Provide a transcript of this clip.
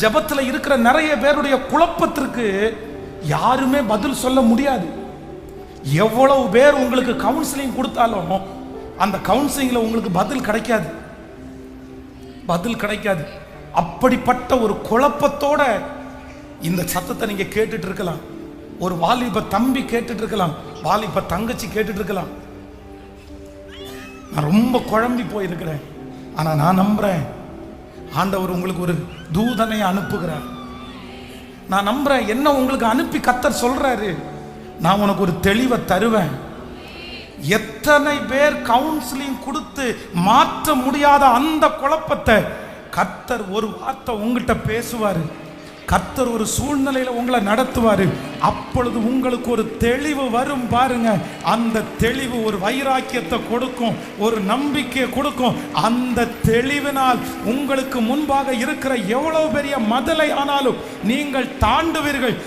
ஜபத்துல இருக்கிற நிறைய பேருடைய குழப்பத்திற்கு யாருமே பதில் சொல்ல முடியாது. எவ்வளவு பேர் உங்களுக்கு கவுன்சிலிங் கொடுத்தாலும் அந்த கவுன்சிலிங்ல உங்களுக்கு பதில் கிடைக்காது. அப்படிப்பட்ட ஒரு குழப்பத்தோட இந்த சத்தத்தை நீங்க கேட்டுட்டு இருக்கலாம். ஒரு வாலிப தம்பி கேட்டுட்டு இருக்கலாம், வாலிப தங்கச்சி கேட்டுட்டு இருக்கலாம். நான் ரொம்ப குழம்பி போயிருக்கிறேன், ஆனா நான் நம்புறேன் ஆண்டவர் உங்களுக்கு ஒரு தூதனை அனுப்புகிறார். நான் நம்புறேன் என்ன உங்களுக்கு அனுப்பி கர்த்தர் சொல்றாரு, நான் உனக்கு ஒரு தெளிவை தருவேன். எத்தனை பேர் கவுன்சிலிங் கொடுத்து மாற்ற முடியாத அந்த குழப்பத்தை கர்த்தர் ஒரு வார்த்தை உங்ககிட்ட பேசுவாரு. கர்த்தர் ஒரு சூழ்நிலையில உங்களை நடத்துவாரு. அப்பொழுது உங்களுக்கு ஒரு தெளிவு வரும் பாருங்க. அந்த தெளிவு ஒரு வைராக்கியத்தை கொடுக்கும், ஒரு நம்பிக்கையை கொடுக்கும். அந்த தெளிவினால் உங்களுக்கு முன்பாக இருக்கிற எவ்வளவு பெரிய மதலை ஆனாலும் நீங்கள் தாண்டுவீர்கள்.